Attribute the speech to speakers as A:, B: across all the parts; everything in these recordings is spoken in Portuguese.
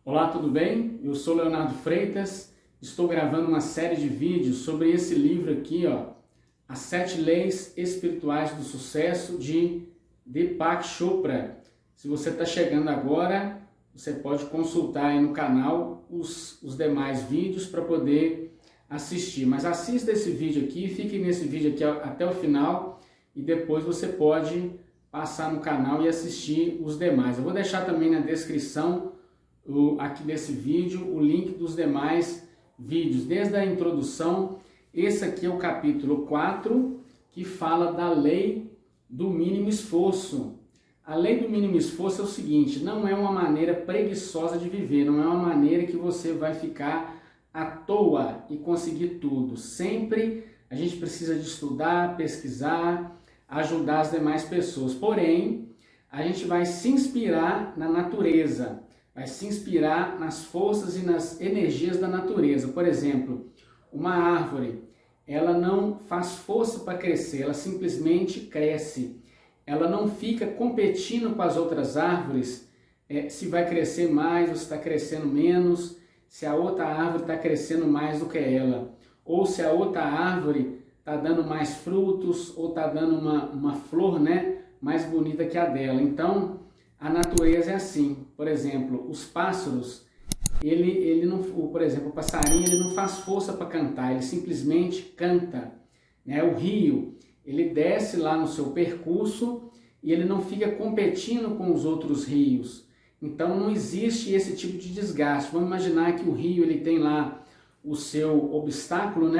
A: Olá, tudo bem? Eu sou Leonardo Freitas, estou gravando uma série de vídeos sobre esse livro aqui, As 7 Leis Espirituais do Sucesso, de Deepak Chopra. Se você está chegando agora, você pode consultar aí no canal os demais vídeos para poder assistir. Mas assista esse vídeo aqui, fique nesse vídeo aqui até o final e depois você pode passar no canal e assistir os demais. Eu vou deixar também na descrição aqui desse vídeo o link dos demais vídeos, desde a introdução. Esse aqui é o capítulo 4, que fala da lei do mínimo esforço. A lei do mínimo esforço é o seguinte: não é uma maneira preguiçosa de viver, não é uma maneira que você vai ficar à toa e conseguir tudo. Sempre a gente precisa de estudar, pesquisar, ajudar as demais pessoas. Porém, a gente vai se inspirar na natureza, vai se inspirar nas forças e nas energias da natureza. Por exemplo, uma árvore, ela não faz força para crescer, ela simplesmente cresce. Ela não fica competindo com as outras árvores, se vai crescer mais ou se está crescendo menos, se a outra árvore está crescendo mais do que ela, ou se a outra árvore está dando mais frutos, ou está dando uma flor, mais bonita que a dela. Então, a natureza é assim. Por exemplo, os pássaros, ele não, por exemplo, o passarinho, ele não faz força para cantar, ele simplesmente canta, O rio, ele desce lá no seu percurso e ele não fica competindo com os outros rios. Então não existe esse tipo de desgaste. Vamos imaginar que o rio, ele tem lá o seu obstáculo,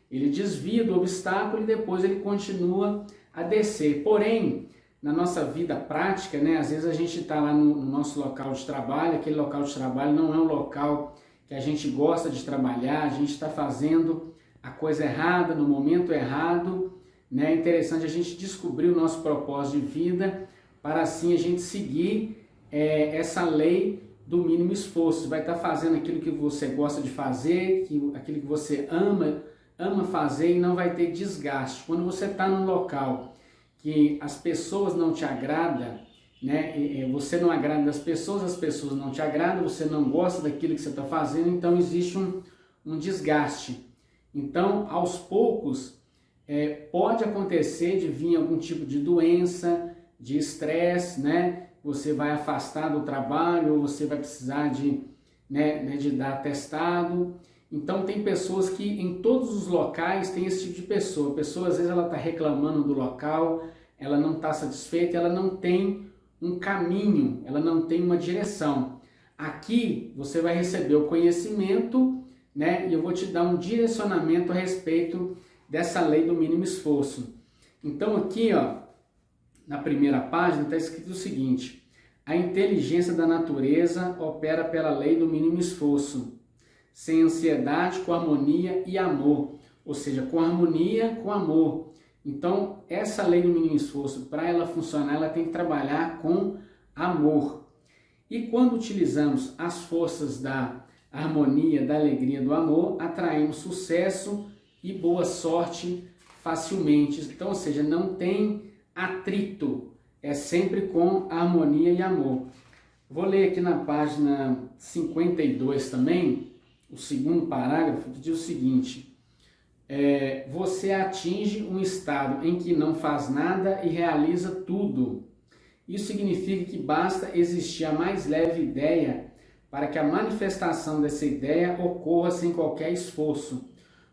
A: Ele desvia do obstáculo e depois ele continua a descer. Porém, na nossa vida prática, às vezes a gente está lá no nosso local de trabalho, aquele local de trabalho não é um local que a gente gosta de trabalhar, a gente está fazendo a coisa errada, no momento errado, É interessante a gente descobrir o nosso propósito de vida, para assim a gente seguir essa lei do mínimo esforço. Você vai estar fazendo aquilo que você gosta de fazer, aquilo que você ama fazer, e não vai ter desgaste. Quando você está num local que as pessoas não te agradam, você não agrada as pessoas não te agradam, você não gosta daquilo que você está fazendo, então existe um desgaste. Então, aos poucos, pode acontecer de vir algum tipo de doença, de estresse, Você vai afastar do trabalho, ou você vai precisar de dar atestado. Então tem pessoas que em todos os locais tem esse tipo de pessoa. A pessoa às vezes ela está reclamando do local, ela não está satisfeita, ela não tem um caminho, ela não tem uma direção. Aqui você vai receber o conhecimento, e eu vou te dar um direcionamento a respeito dessa lei do mínimo esforço. Então aqui, na primeira página está escrito o seguinte: a inteligência da natureza opera pela lei do mínimo esforço, sem ansiedade, com harmonia e amor, ou seja, com harmonia, com amor. Então, essa lei do mínimo esforço, para ela funcionar, ela tem que trabalhar com amor. E quando utilizamos as forças da harmonia, da alegria, do amor, atraímos sucesso e boa sorte facilmente. Então, ou seja, não tem atrito, é sempre com harmonia e amor. Vou ler aqui na página 52 também, o segundo parágrafo, que diz o seguinte: você atinge um estado em que não faz nada e realiza tudo. Isso significa que basta existir a mais leve ideia para que a manifestação dessa ideia ocorra sem qualquer esforço,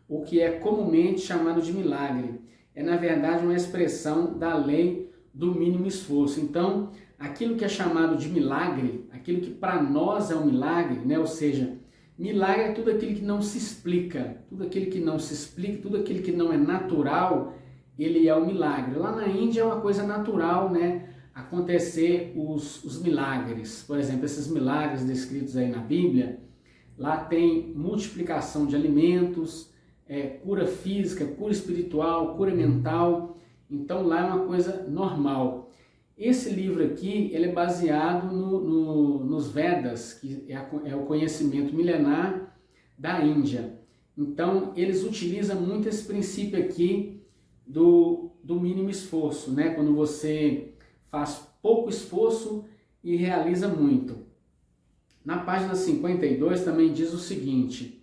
A: o que é comumente chamado de milagre. É, na verdade, uma expressão da lei do mínimo esforço. Então, aquilo que é chamado de milagre, aquilo que para nós é um milagre, ou seja, milagre é tudo aquilo que não se explica, tudo aquilo que não se explica, tudo aquilo que não é natural, ele é um milagre. Lá na Índia é uma coisa natural, acontecer os milagres. Por exemplo, esses milagres descritos aí na Bíblia, lá tem multiplicação de alimentos, cura física, cura espiritual, cura mental. Então lá é uma coisa normal. Esse livro aqui, ele é baseado nos Vedas, que é o conhecimento milenar da Índia. Então eles utilizam muito esse princípio aqui do mínimo esforço, Quando você faz pouco esforço e realiza muito. Na página 52 também diz o seguinte: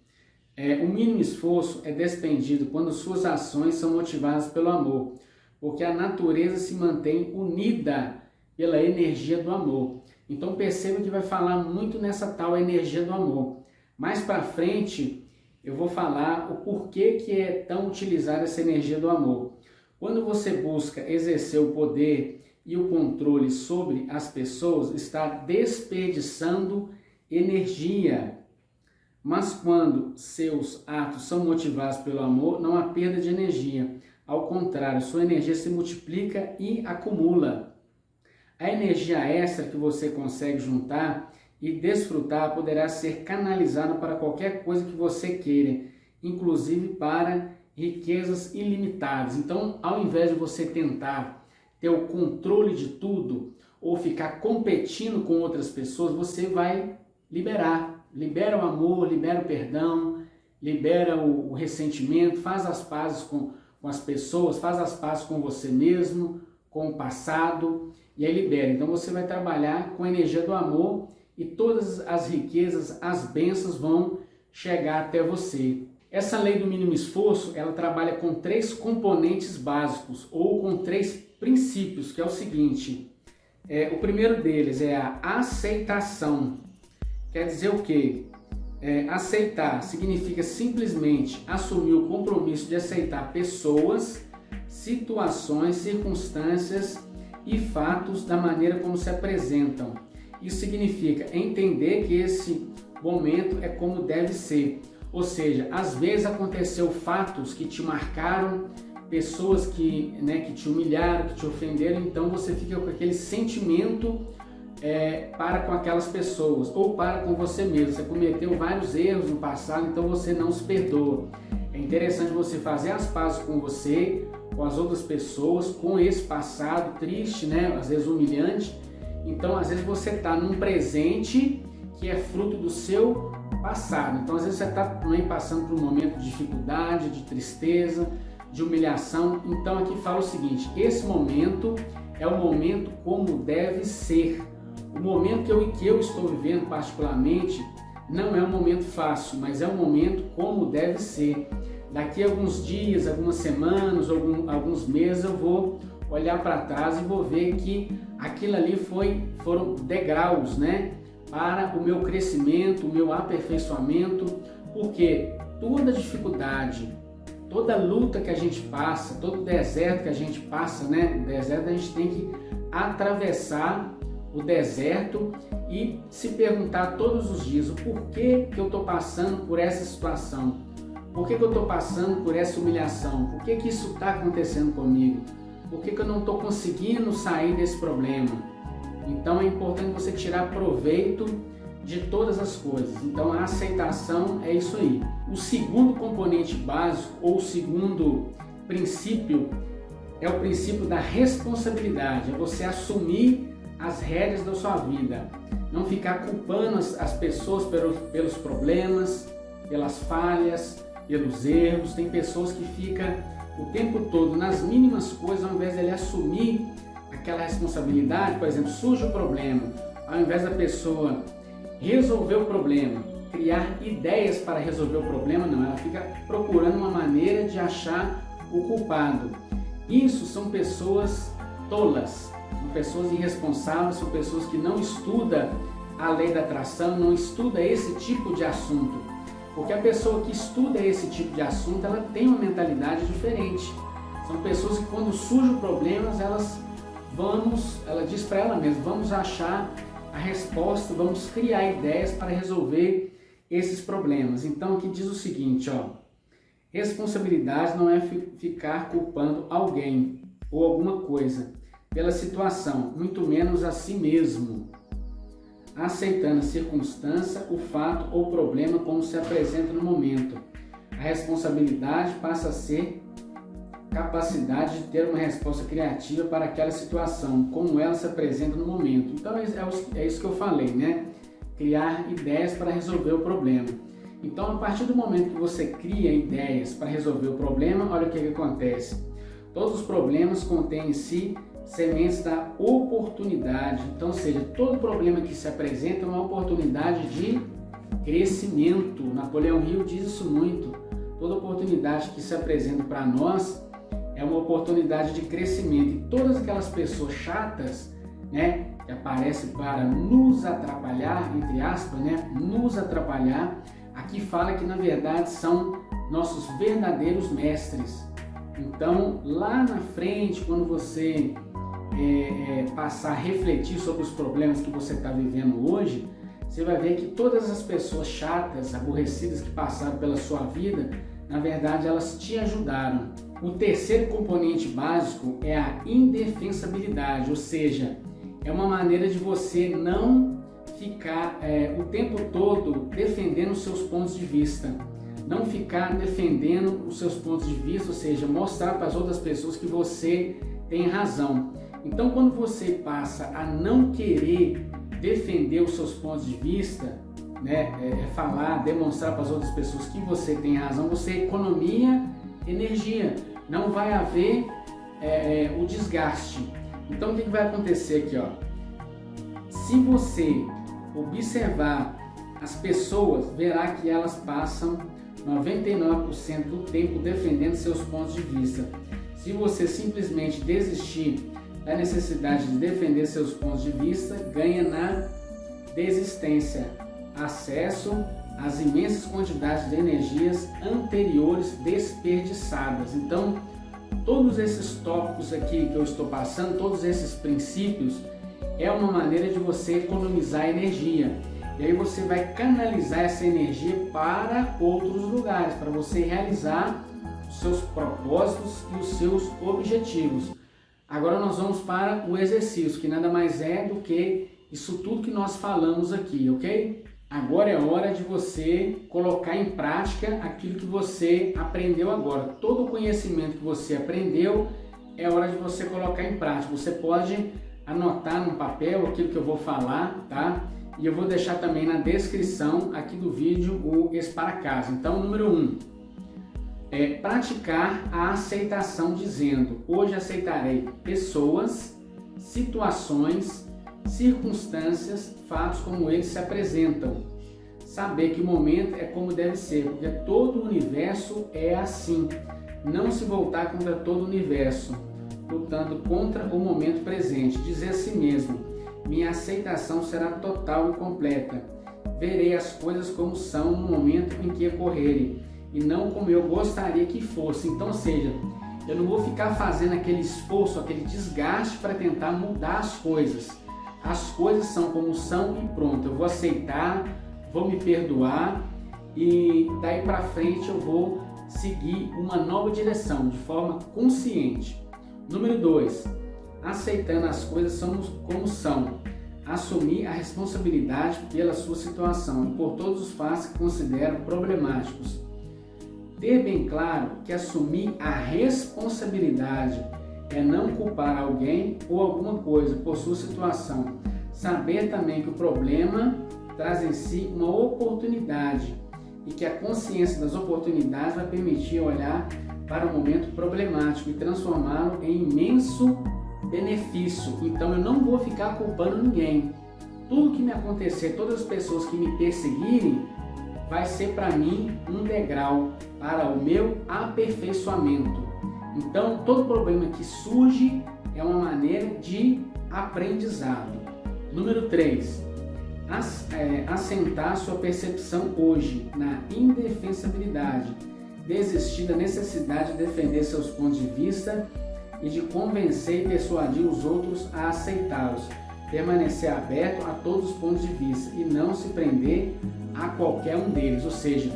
A: o mínimo esforço é despendido quando suas ações são motivadas pelo amor, porque a natureza se mantém unida pela energia do amor. Então perceba que vai falar muito nessa tal energia do amor. Mais para frente eu vou falar o porquê que é tão utilizada essa energia do amor. Quando você busca exercer o poder e o controle sobre as pessoas, está desperdiçando energia. Mas quando seus atos são motivados pelo amor, não há perda de energia. Ao contrário, sua energia se multiplica e acumula. A energia extra que você consegue juntar e desfrutar poderá ser canalizada para qualquer coisa que você queira, inclusive para riquezas ilimitadas. Então, ao invés de você tentar ter o controle de tudo ou ficar competindo com outras pessoas, você vai libera o amor, libera o perdão, libera o ressentimento, faz as pazes com as pessoas, faz as pazes com você mesmo, com o passado, e aí libera. Então você vai trabalhar com a energia do amor e todas as riquezas, as bênçãos vão chegar até você. Essa lei do mínimo esforço, ela trabalha com 3 componentes básicos, ou com 3 princípios, que é o seguinte: o primeiro deles é a aceitação. Quer dizer o quê? Aceitar significa simplesmente assumir o compromisso de aceitar pessoas, situações, circunstâncias e fatos da maneira como se apresentam. Isso significa entender que esse momento é como deve ser. Ou seja, às vezes aconteceu fatos que te marcaram, pessoas que te humilharam, que te ofenderam, então você fica com aquele sentimento para com aquelas pessoas ou para com você mesmo. Você cometeu vários erros no passado, então você não se perdoa. É interessante você fazer as pazes com você, com as outras pessoas, com esse passado triste, às vezes humilhante. Então, às vezes você está num presente que é fruto do seu passado. Então, às vezes você está também passando por um momento de dificuldade, de tristeza, de humilhação. Então, aqui fala o seguinte: esse momento é o momento como deve ser. O momento que eu estou vivendo particularmente não é um momento fácil, mas é um momento como deve ser. Daqui a alguns dias, algumas semanas, alguns meses eu vou olhar para trás e vou ver que aquilo ali foram degraus, para o meu crescimento, o meu aperfeiçoamento, porque toda dificuldade, toda luta que a gente passa, todo deserto que a gente passa, o deserto a gente tem que atravessar o deserto e se perguntar todos os dias: o porquê que eu estou passando por essa situação? Por que eu estou passando por essa humilhação? Por que isso está acontecendo comigo? Por que eu não estou conseguindo sair desse problema? Então é importante você tirar proveito de todas as coisas. Então a aceitação é isso aí. O segundo componente básico, ou o segundo princípio, é o princípio da responsabilidade. É você assumir as rédeas da sua vida. Não ficar culpando as pessoas pelos problemas, pelas falhas, pelos erros. Tem pessoas que ficam o tempo todo nas mínimas coisas, ao invés de ele assumir aquela responsabilidade. Por exemplo, surge o problema, ao invés da pessoa resolver o problema, criar ideias para resolver o problema, não, ela fica procurando uma maneira de achar o culpado. Isso são pessoas tolas, são pessoas irresponsáveis, são pessoas que não estudam a lei da atração, não estudam esse tipo de assunto. Porque a pessoa que estuda esse tipo de assunto, ela tem uma mentalidade diferente. São pessoas que quando surge o problema, ela diz para ela mesma: vamos achar a resposta, vamos criar ideias para resolver esses problemas. Então aqui diz o seguinte, responsabilidade não é ficar culpando alguém ou alguma coisa pela situação, muito menos a si mesmo, aceitando a circunstância, o fato ou problema como se apresenta no momento. A responsabilidade passa a ser capacidade de ter uma resposta criativa para aquela situação, como ela se apresenta no momento. Então é isso que eu falei, Criar ideias para resolver o problema. Então, a partir do momento que você cria ideias para resolver o problema, olha o que acontece. Todos os problemas contêm em si sementes da oportunidade. Então, ou seja, todo problema que se apresenta é uma oportunidade de crescimento. Napoleão Hill diz isso muito. Toda oportunidade que se apresenta para nós é uma oportunidade de crescimento. E todas aquelas pessoas chatas, né, que aparecem para nos atrapalhar, entre aspas, né, nos atrapalhar, aqui fala que na verdade são nossos verdadeiros mestres. Então, lá na frente, quando você passar a refletir sobre os problemas que você está vivendo hoje, você vai ver que todas as pessoas chatas, aborrecidas que passaram pela sua vida, na verdade elas te ajudaram. O terceiro componente básico é a indefensabilidade, ou seja, é uma maneira de você não ficar o tempo todo defendendo os seus pontos de vista. Não ficar defendendo os seus pontos de vista, ou seja, mostrar para as outras pessoas que você tem razão. Então, quando você passa a não querer defender os seus pontos de vista, né, falar, demonstrar para as outras pessoas que você tem razão, você economia energia, não vai haver o desgaste. Então, o que vai acontecer aqui, ó? Se você observar as pessoas, verá que elas passam 99% do tempo defendendo seus pontos de vista. Se você simplesmente desistir da necessidade de defender seus pontos de vista, ganha na desistência acesso às imensas quantidades de energias anteriores desperdiçadas. Então, todos esses tópicos aqui que eu estou passando, todos esses princípios, é uma maneira de você economizar energia. E aí você vai canalizar essa energia para outros lugares, para você realizar os seus propósitos e os seus objetivos. Agora nós vamos para o exercício, que nada mais é do que isso tudo que nós falamos aqui, ok? Agora é hora de você colocar em prática aquilo que você aprendeu agora. Todo o conhecimento que você aprendeu é hora de você colocar em prática. Você pode anotar no papel aquilo que eu vou falar, tá? E eu vou deixar também na descrição aqui do vídeo o esse para casa. Então, número 1, praticar a aceitação dizendo: hoje aceitarei pessoas, situações, circunstâncias, fatos como eles se apresentam. Saber que o momento é como deve ser, porque todo o universo é assim. Não se voltar contra todo o universo, lutando contra o momento presente. Dizer a si mesmo: minha aceitação será total e completa. Verei as coisas como são no momento em que ocorrerem e não como eu gostaria que fosse. Então, ou seja, eu não vou ficar fazendo aquele esforço, aquele desgaste para tentar mudar as coisas. As coisas são como são e pronto. Eu vou aceitar, vou me perdoar e daí para frente eu vou seguir uma nova direção de forma consciente. Número 2, aceitando as coisas como são. Assumir a responsabilidade pela sua situação e por todos os fatos que consideram problemáticos. Ter bem claro que assumir a responsabilidade é não culpar alguém ou alguma coisa por sua situação. Saber também que o problema traz em si uma oportunidade e que a consciência das oportunidades vai permitir olhar para o momento problemático e transformá-lo em imenso benefício. Então eu não vou ficar culpando ninguém. Tudo que me acontecer, todas as pessoas que me perseguirem, vai ser para mim um degrau para o meu aperfeiçoamento. Então todo problema que surge é uma maneira de aprendizado. Número 3, assentar sua percepção hoje na indefensabilidade, desistir da necessidade de defender seus pontos de vista e de convencer e persuadir os outros a aceitá-los, permanecer aberto a todos os pontos de vista e não se prender a qualquer um deles. Ou seja,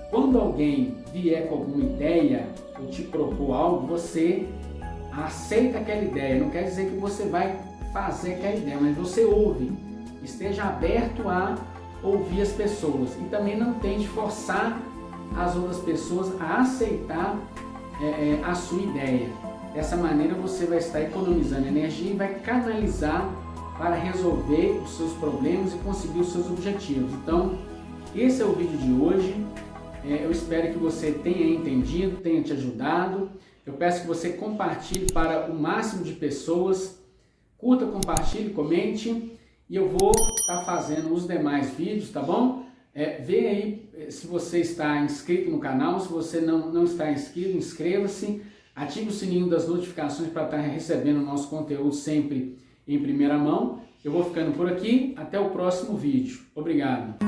A: quando alguém vier com alguma ideia ou te propor algo, você aceita aquela ideia. Não quer dizer que você vai fazer aquela ideia, mas você ouve. Esteja aberto a ouvir as pessoas e também não tente forçar as outras pessoas a aceitar a sua ideia. Dessa maneira você vai estar economizando energia e vai canalizar para resolver os seus problemas e conseguir os seus objetivos. Então, esse é o vídeo de hoje. Eu espero que você tenha entendido, tenha te ajudado. Eu peço que você compartilhe para o máximo de pessoas curta, compartilhe, comente e eu vou estar fazendo os demais vídeos, tá bom? Vê aí se você está inscrito no canal, se você não está inscrito, inscreva-se, ative o sininho das notificações para estar recebendo o nosso conteúdo sempre em primeira mão. Eu vou ficando por aqui, até o próximo vídeo. Obrigado!